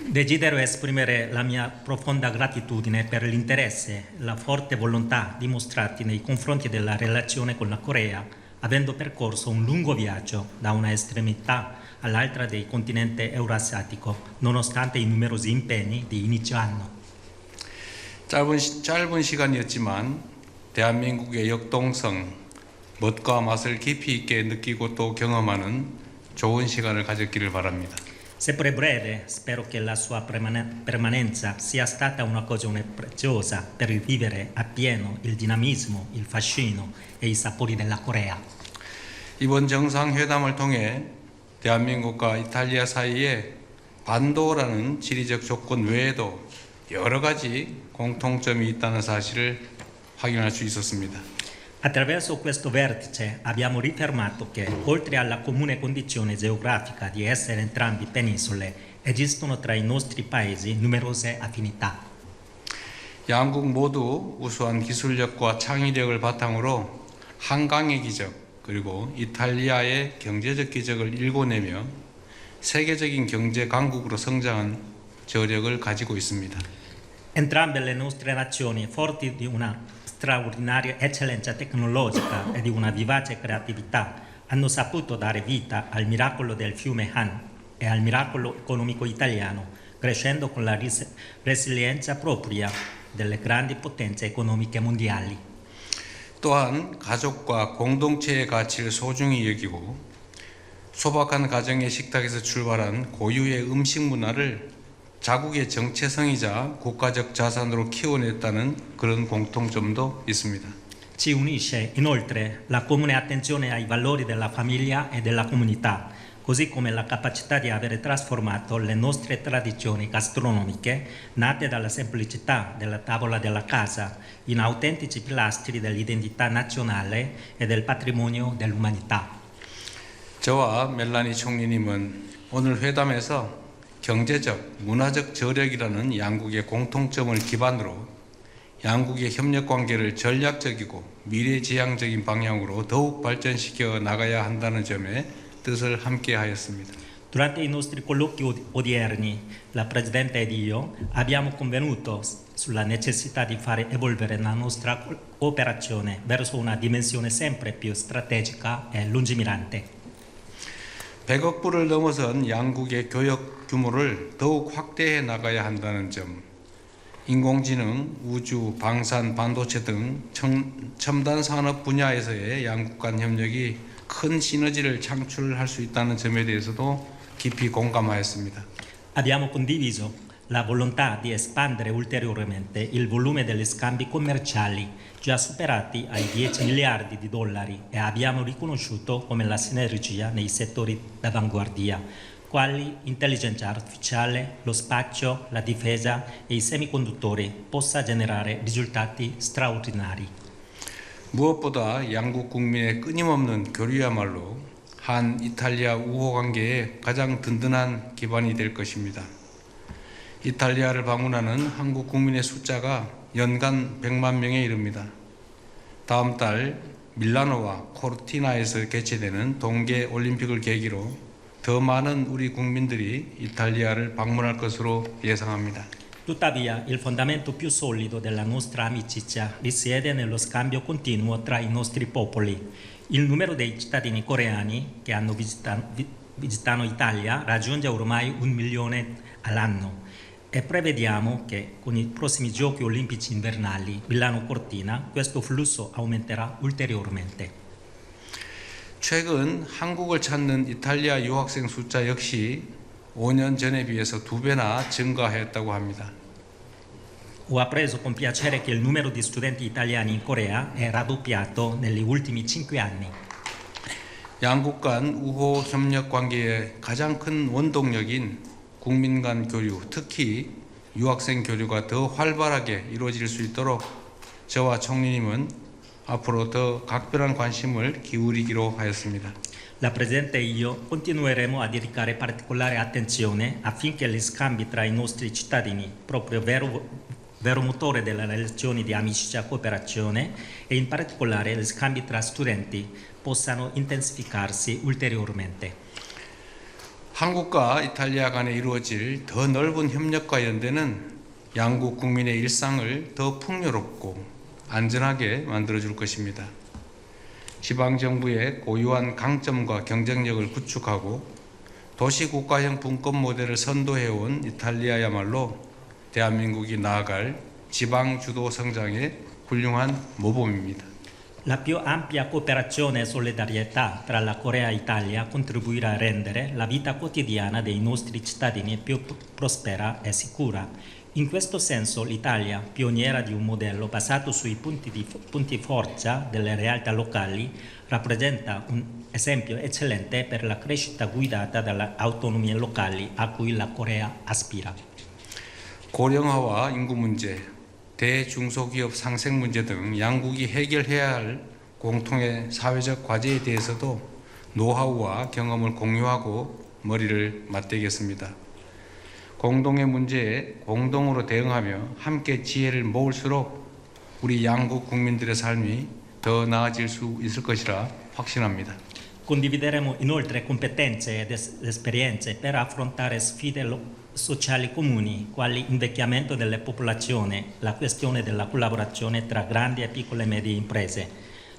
Desidero esprimere la mia profonda gratitudine per l'interesse e la forte volontà dimostrati nei confronti della relazione con la Corea, avendo percorso un lungo viaggio da una estremità all'altra del continente eurasiatico, nonostante i numerosi impegni di inizio anno. 짧은 시간이었지만 대한민국의 역동성, 멋과 맛을 깊이 있게 느끼고 또 경험하는 좋은 시간을 가졌기를 바랍니다. Seppure breve, spero che la sua permanenza sia stata un'occasione preziosa per vivere appieno il dinamismo, il fascino e i sapori della Corea. 이번 정상회담을 통해 대한민국과 이탈리아 사이에 반도라는 지리적 조건 외에도 여러 가지 공통점이 있다는 사실을 확인할 수 있었습니다. Attraverso questo vertice abbiamo rifermato che, oltre alla comune condizione geografica di essere entrambi penisole, esistono tra i nostri paesi numerose affinità. 양국 모두 우수한 기술력과 창의력을 바탕으로 한강의 기적 그리고 이탈리아의 경제적 기적을 일궈내며 세계적인 경제 강국으로 성장한 저력을 가지고 있습니다. Entrambe le nostre nazioni, forti di una straordinaria eccellenza tecnologica e di una vivace creatività, hanno saputo dare vita al miracolo del fiume Han e al miracolo economico italiano, crescendo con la resilienza propria delle grandi potenze economiche mondiali. 또한 가족과 공동체의 가치를 소중히 여기고 소박한 가정의 식탁에서 출발한 고유의 음식 문화를 자국의 정체성이자 국가적 자산으로 키워냈다는 그런 공통점도 있습니다. Ci unisce inoltre la comune attenzione ai valori della famiglia e della comunità, così come la capacità di avere trasformato le nostre tradizioni gastronomiche, nate dalla semplicità della tavola della casa, in autentici pilastri dell'identità nazionale e del patrimonio dell'umanità. 저와 멜라니 총리님은 오늘 회담에서 경제적, 문화적 저력이라는 양국의 공통점을 기반으로 양국의 협력 관계를 전략적이고 미래지향적인 방향으로 더욱 발전시켜 나가야 한다는 점에 뜻을 함께하였습니다. Durante i nostri colloqui odierni, la Presidente ed io abbiamo convenuto sulla necessità di fare evolvere la nostra cooperazione verso una dimensione sempre più strategica e lungimirante. 100억 불을 넘어선 양국의 교역 규모를 더욱 확대해 나가야 한다는 점, 인공지능, 우주, 방산, 반도체 등 첨단 산업 분야에서의 양국 간 협력이 큰 시너지를 창출할 수 있다는 점에 대해서도 깊이 공감하였습니다. Abbiamo condiviso la volontà di espandere ulteriormente il volume degli scambi commerciali già superati ai 10 miliardi di dollari e abbiamo riconosciuto come la sinergia nei settori d'avanguardia, quali intelligenza artificiale, lo spazio, la difesa e i semiconduttori, possa generare risultati straordinari. 무엇보다 양국 국민의 끊임없는 교류야말로 한 이탈리아 우호 관계의 가장 든든한 기반이 될 것입니다. 이탈리아를 방문하는 한국 국민의 숫자가 연간 100만 명에 이릅니다. 다음 달 밀라노와 코르티나에서 개최되는 동계 올림픽을 계기로 더 많은 우리 국민들이 이탈리아를 방문할 것으로 예상합니다. Tuttavia, il fondamento più solido della nostra amicizia risiede nello scambio continuo tra i nostri popoli. Il numero dei cittadini coreani che visitano Italia raggiunge ormai 1 milione all'anno e prevediamo che con i prossimi giochi olimpici invernali Milano-Cortina questo flusso aumenterà ulteriormente. 최근 한국을 찾는 이탈리아 유학생 숫자 역시 5년 전에 비해서 2배나 증가했다고 합니다. Ho appreso con piacere che il numero di studenti italiani in Corea è raddoppiato negli ultimi 5 anni. 양국 간 우호 협력 관계의 가장 큰 원동력인 국민 간 교류, 특히 유학생 교류가 더 활발하게 이루어질 수 있도록 저와 총리님은 앞으로 더 각별한 관심을 기울이기로 하였습니다. La Presidente e io continueremo a dedicare particolare attenzione affinché gli scambi tra i nostri cittadini, proprio vero motore delle relazioni di amicizia e cooperazione, e in particolare gli scambi tra studenti, possano intensificarsi ulteriormente. 한국과 이탈리아 간에 이루어질 더 넓은 협력과 연대는 양국 국민의 일상을 더 풍요롭고 안전하게 만들어줄 것입니다. 지방정부의 고유한 강점과 경쟁력을 구축하고 도시국가형 분권 모델을 선도해온 이탈리아야말로 대한민국이 나아갈 지방주도 성장의 훌륭한 모범입니다. La più ampia cooperazione e solidarietà tra la Corea e l'Italia contribuirà a rendere la vita quotidiana dei nostri cittadini più prospera e sicura. In questo senso l'Italia, pioniera di un modello basato sui punti forza delle realtà locali, rappresenta un esempio eccellente per la crescita guidata dalle autonomie locali a cui la Corea aspira. 고령화와 인구 문제, 대중소기업 상생 문제 등 양국이 해결해야 할 공통의 사회적 과제에 대해서도 노하우와 경험을 공유하고 머리를 맞대겠습니다. 공동의 문제에 공동으로 대응하며 함께 지혜를 모을수록 우리 양국 국민들의 삶이 더 나아질 수 있을 것이라 확신합니다. Condivideremo inoltre competenze ed esperienze per affrontare sfide sociali comuni, quali invecchiamento delle popolazioni, la questione della collaborazione tra grandi e piccole e medie imprese.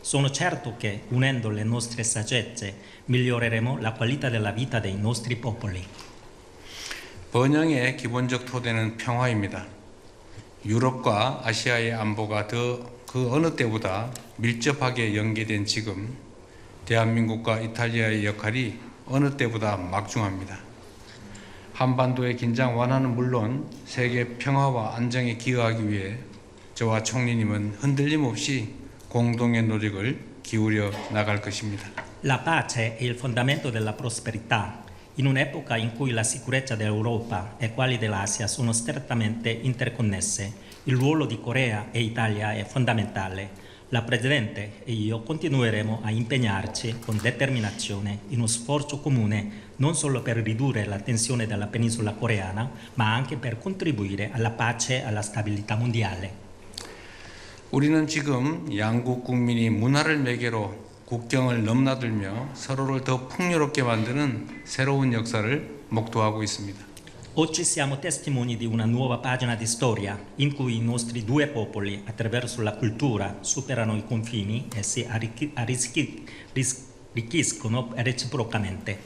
Sono certo che, unendo le nostre saggezze, miglioreremo la qualità della vita dei nostri popoli. 번영의 기본적 토대는 평화입니다. 유럽과 아시아의 안보가 그 어느 때보다 밀접하게 연계된 지금 대한민국과 이탈리아의 역할이 어느 때보다 막중합니다. 한반도의 긴장 완화는 물론 세계 평화와 안정에 기여하기 위해 저와 총리님은 흔들림 없이 공동의 노력을 기울여 나갈 것입니다. La pace è il fondamento della prosperità. In un'epoca in cui la sicurezza dell'Europa e quella dell'Asia sono strettamente interconnesse, il ruolo di Corea e Italia è fondamentale. La Presidente e io continueremo a impegnarci con determinazione in uno sforzo comune non solo per ridurre la tensione della penisola coreana, ma anche per contribuire alla pace e alla stabilità mondiale. 우리는 지금 양국 국민이 문화를 매개로 국경을 넘나들며 서로를 더 풍요롭게 만드는 새로운 역사를 목도하고 있습니다. Oggi siamo testimoni di una nuova pagina di storia in cui i nostri due popoli, attraverso la cultura, superano i confini e si arricchiscono reciprocamente.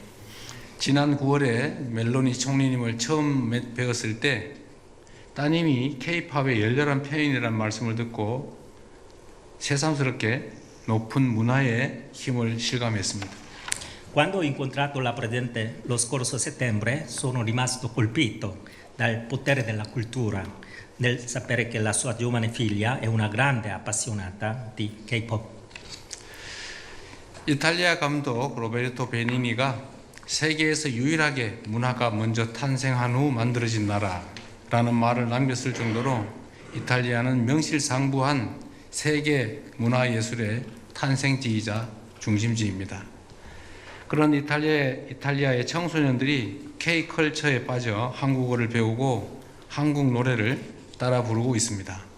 지난 9월에 멜로니 총리님을 처음 뵈었을 때 따님이 K-팝의 열렬한 팬이라는 말씀을 듣고 새삼스럽게 높은 문화의 힘을 실감했습니다. Quando ho incontrato la Presidente lo scorso settembre sono rimasto colpito dal potere della cultura, nel sapere che la sua giovane figlia è una grande appassionata di K-pop. 이탈리아 감독 로베르토 베니니가 세계에서 유일하게 문화가 먼저 탄생한 후 만들어진 나라라는 말을 남겼을 정도로 이탈리아는 명실상부한 세계 문화예술의 탄생지이자 중심지입니다. 그런 이탈리아의 청소년들이 K-컬처에 빠져 한국어를 배우고 한국 노래를 따라 부르고 있습니다.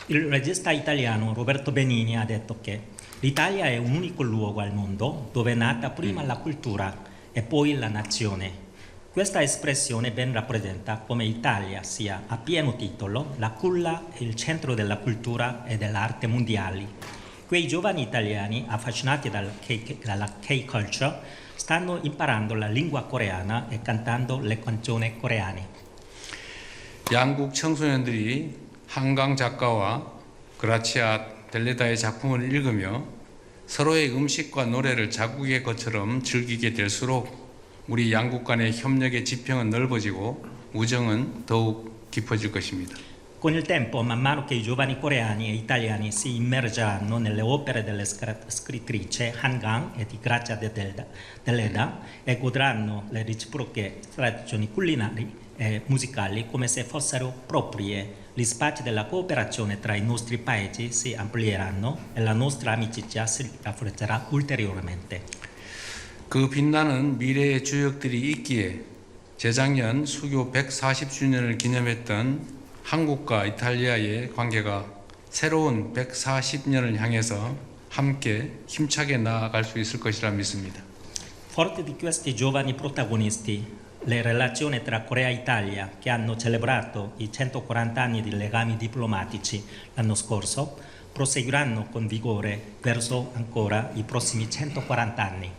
Il regista italiano Roberto Benigni ha detto che l'Italia è un unico luogo al mondo dove è nata prima la cultura e poi la nazione. Questa espressione ben rappresenta come l'Italia sia a pieno titolo la culla e il centro della cultura e dell'arte mondiali. Quei giovani italiani affascinati dalla K-culture stanno imparando la lingua coreana e cantando le canzoni coreane. 양국 청소년들이 한강 작가와 그라치아 델레다의 작품을 읽으며 서로의 음식과 노래를 자국의 것처럼 즐기게 될수록 우리 양국 간의 협력의 지평은 넓어지고 우정은 더욱 깊어질 것입니다. Con il tempo, man mano che i giovani coreani e italiani si immergeranno nelle opere delle scrittrice Han Gang e di Grazia Deledda e godranno le reciproche tradizioni culinari e musicali come se fossero proprie, gli spazi della cooperazione tra i nostri paesi si amplieranno e la nostra amicizia si rafforzerà ulteriormente. 그 빛나는 미래의 주역들이 있기에 재작년 수교 140주년을 기념했던 한국과 이탈리아의 관계가 새로운 140년을 향해서 함께 힘차게 나아갈 수 있을 것이라 믿습니다. Forte di questi giovani protagonisti, le relazioni tra Corea e Italia, che hanno celebrato i 140 anni di legami diplomatici l'anno scorso, proseguiranno con vigore verso ancora i prossimi 140 anni.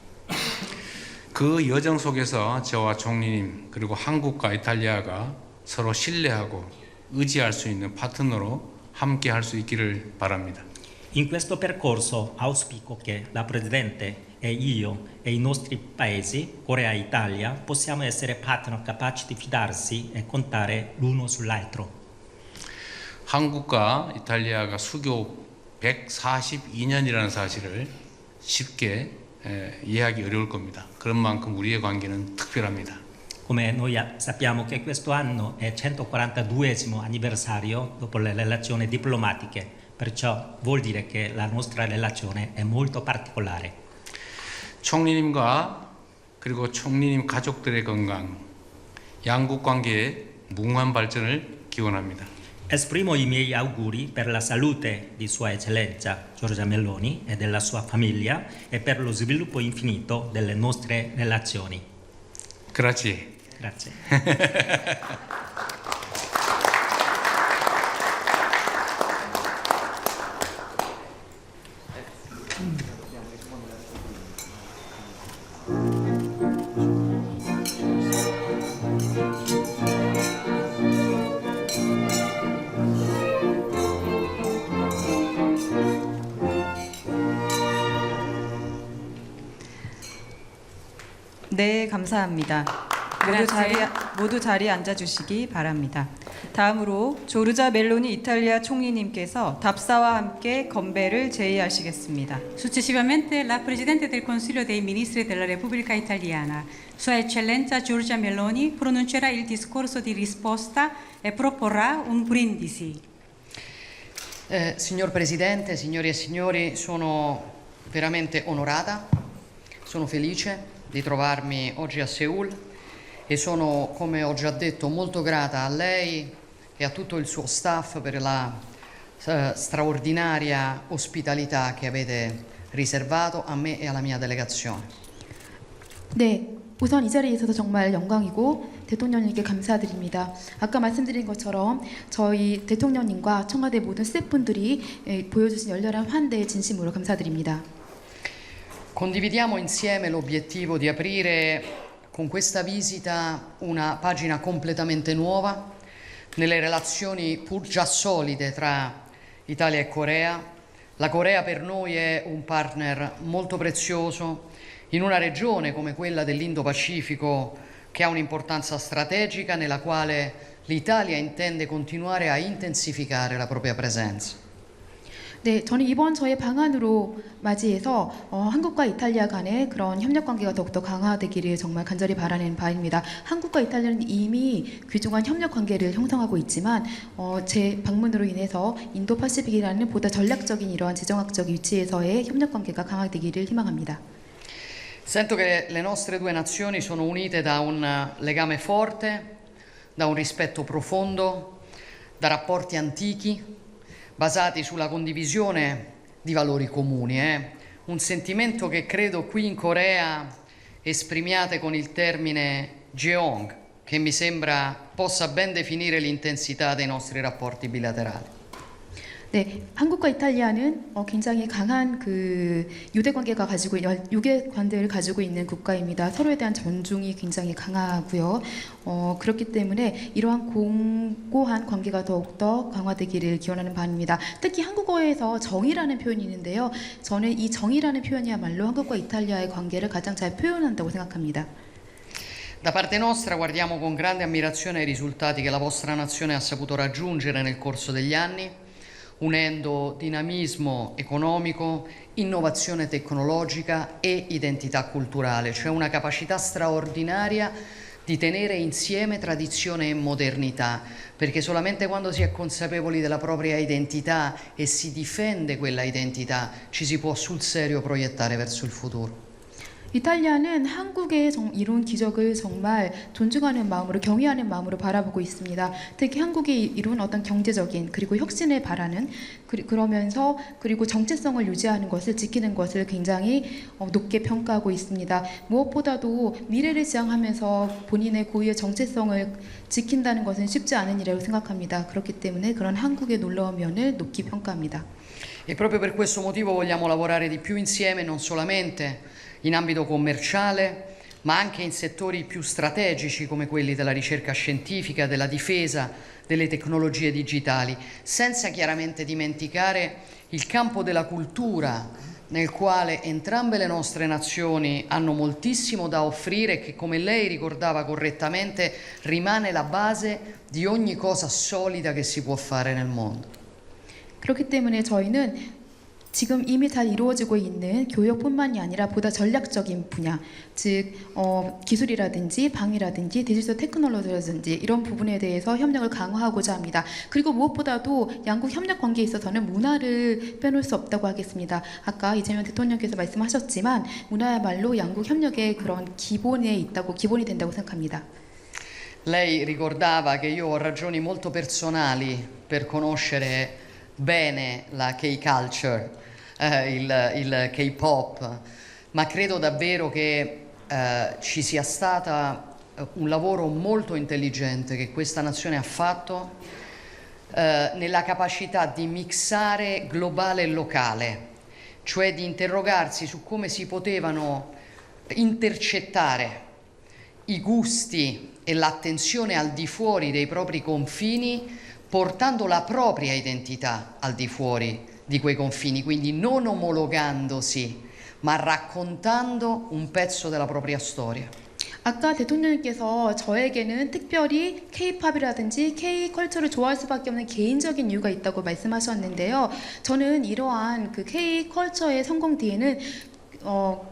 그 여정 속에서 저와 총리님 그리고 한국과 이탈리아가 서로 신뢰하고 의지할 수 있는 파트너로 함께 할 수 있기를 바랍니다. In questo percorso auspico che la Presidente e io e i nostri paesi, Corea e Italia, possiamo essere partner capaci di fidarsi e contare l'uno sull'altro. 한국과 이탈리아가 수교 142년이라는 사실을 쉽게 이해하기 어려울 겁니다. 그런 만큼 우리의 관계는 특별합니다. Come noi sappiamo che questo anno è il 142esimo anniversario dopo le relazioni diplomatiche, perciò vuol dire che la nostra relazione è molto particolare. 총리님과 그리고 총리님 가족들의 건강, 양국 관계의 무궁한 발전을 기원합니다. Esprimo i miei auguri per la salute di Sua Eccellenza Giorgia Meloni e della sua famiglia e per lo sviluppo infinito delle nostre relazioni. Grazie. Grazie. 네, 감사합니다. 모두 자리에 앉아주시기 바랍니다. 다음으로 조르자 멜로니 이탈리아 총리님께서 답사와 함께 건배를 제의하시겠습니다. Successivamente la Presidente del Consiglio dei Ministri della Repubblica Italiana, Sua Eccellenza Giorgia Meloni, pronuncerà il discorso di risposta e proporrà un brindisi. Signor Presidente, signori e signori, sono veramente onorata, sono felice di trovarmi oggi a Seul e sono, come ho già detto, molto grata a lei e a tutto il suo staff per la straordinaria ospitalità che avete riservato a me e alla mia delegazione. 네, 우선 이 자리에 있어서 정말 영광이고 대통령님께 감사드립니다. 아까 말씀드린 것처럼 저희 대통령님과 청와대 모든 스태프분들이 보여주신 열렬한 환대에 진심으로 감사드립니다. Condividiamo insieme l'obiettivo di aprire con questa visita una pagina completamente nuova nelle relazioni pur già solide tra Italia e Corea. La Corea per noi è un partner molto prezioso in una regione come quella dell'Indo-Pacifico che ha un'importanza strategica nella quale l'Italia intende continuare a intensificare la propria presenza. 네, 저는 이번 저의 방안으로 맞이해서 한국과 이탈리아 간의 그런 협력 관계가 더욱더 강화되기를 정말 간절히 바라는 바입니다. 한국과 이탈리아는 이미 귀중한 협력 관계를 형성하고 있지만 제 방문으로 인해서 인도파시픽이라는 보다 전략적인 이러한 지정학적 위치에서의 협력 관계가 강화되기를 희망합니다. Sento che le nostre due nazioni sono unite da un legame forte, da un rispetto profondo, da rapporti antichi basati sulla condivisione di valori comuni. Un sentimento che credo qui in Corea esprimiate con il termine jeong, che mi sembra possa ben definire l'intensità dei nostri rapporti bilaterali. 네, 한국과 이탈리아는 굉장히 강한 그 유대 관계를 가지고 있는 국가입니다. 서로에 대한 존중이 굉장히 강하고요. 그렇기 때문에 이러한 공고한 관계가 더욱더 강화되기를 기원하는 바입니다. 특히 한국어에서 정이라는 표현이 있는데요. 저는 이 정이라는 표현이야말로 한국과 이탈리아의 관계를 가장 잘 표현한다고 생각합니다. Da parte nostra guardiamo con grande ammirazione ai risultati che la vostra nazione ha saputo raggiungere nel corso degli anni, unendo dinamismo economico, innovazione tecnologica e identità culturale, cioè una capacità straordinaria di tenere insieme tradizione e modernità, perché solamente quando si è consapevoli della propria identità e si difende quella identità ci si può sul serio proiettare verso il futuro. 이탈리아는 한국의 이룬 기적을 정말 존중하는 마음으로 경외하는 마음으로 바라보고 있습니다. 특히 한국이 이룬 어떤 경제적인 그리고 혁신을 바라는 그리고 정체성을 유지하는 것을 지키는 것을 굉장히 높게 평가하고 있습니다. 무엇보다도 미래를 지향하면서 본인의 고유의 정체성을 지킨다는 것은 쉽지 않은 일이라고 생각합니다. 그렇기 때문에 그런 한국의 놀라운 면을 높이 평가합니다. E proprio per questo motivo vogliamo lavorare di più insieme, non solamente in ambito commerciale, ma anche in settori più strategici come quelli della ricerca scientifica, della difesa, delle tecnologie digitali, senza chiaramente dimenticare il campo della cultura, nel quale entrambe le nostre nazioni hanno moltissimo da offrire e che, come lei ricordava correttamente, rimane la base di ogni cosa solida che si può fare nel mondo. 그렇기 때문에 저희는 지금 이미 잘 이루어지고 있는 교역뿐만이 아니라 보다 전략적인 분야, 즉 기술이라든지 방위라든지 디지털 테크놀로지라든지 이런 부분에 대해서 협력을 강화하고자 합니다. 그리고 무엇보다도 양국 협력 관계에 있어서는 문화를 빼놓을 수 없다고 하겠습니다. 아까 이재명 대통령께서 말씀하셨지만 문화야말로 양국 협력의 그런 기본이 된다고 생각합니다. Lei ricordava che io ho ragioni molto personali per conoscere bene la K-culture, il K-pop, ma credo davvero che ci sia stato un lavoro molto intelligente che questa nazione ha fatto nella capacità di mixare globale e locale, cioè di interrogarsi su come si potevano intercettare i gusti e l'attenzione al di fuori dei propri confini, portando la propria identità al di fuori di quei confini, quindi non omologandosi, ma raccontando un pezzo della propria storia. 아까 대통령님께서 저에게는 특별히 K-팝이라든지 K-컬처를 좋아할 수밖에 없는 개인적인 이유가 있다고 말씀하셨는데요. 저는 이러한 그 K-컬처의 성공 뒤에는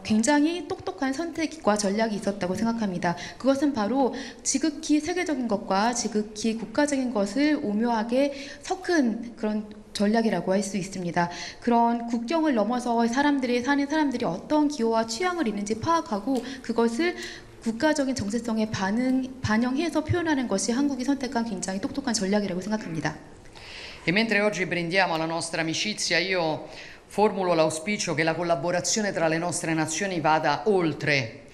굉장히 똑똑한 선택과 전략이 있었다고 생각합니다. 그것은 바로 지극히 세계적인 것과 지극히 국가적인 것을 오묘하게 섞은 그런 전략이라고 할 수 있습니다. 그런 국경을 넘어서 사는 사람들이 어떤 기호와 취향을 있는지 파악하고 그것을 국가적인 정체성에 반영해서 표현하는 것이 한국이 선택한 굉장히 똑똑한 전략이라고 생각합니다. E mentre oggi brindiamo alla nostra amicizia, io formulo l'auspicio che la collaborazione tra le nostre nazioni vada oltre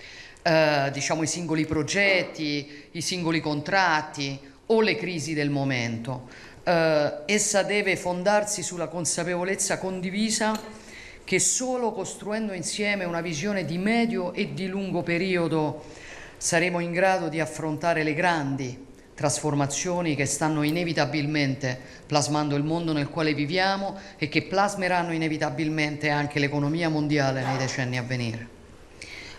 diciamo, i singoli progetti, i singoli contratti o le crisi del momento. Essa deve fondarsi sulla consapevolezza condivisa che solo costruendo insieme una visione di medio e di lungo periodo saremo in grado di affrontare le grandi trasformazioni che stanno inevitabilmente plasmando il mondo nel quale viviamo e che plasmeranno inevitabilmente anche l'economia mondiale nei decenni a venire.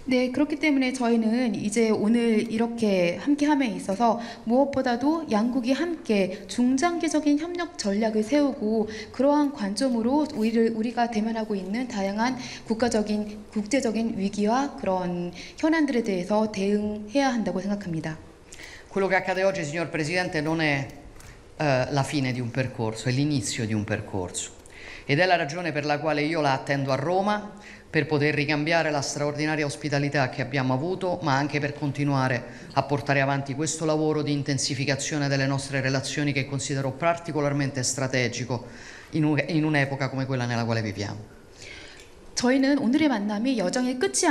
네, 그렇기 때문에 저희는 이제 오늘 이렇게 함께함에 있어서 무엇보다도 양국이 함께 중장기적인 협력 전략을 세우고 그러한 관점으로 우리가 대면하고 있는 다양한 국제적인 위기와 그런 현안들에 대해서 대응해야 한다고 생각합니다. Quello che accade oggi, signor Presidente, non è la fine di un percorso, è l'inizio di un percorso. Ed è la ragione per la quale io la attendo a Roma, per poter ricambiare la straordinaria ospitalità che abbiamo avuto, ma anche per continuare a portare avanti questo lavoro di intensificazione delle nostre relazioni che considero particolarmente strategico in un'epoca come quella nella quale viviamo. 저희는 오늘의 만남이 여정의 끝이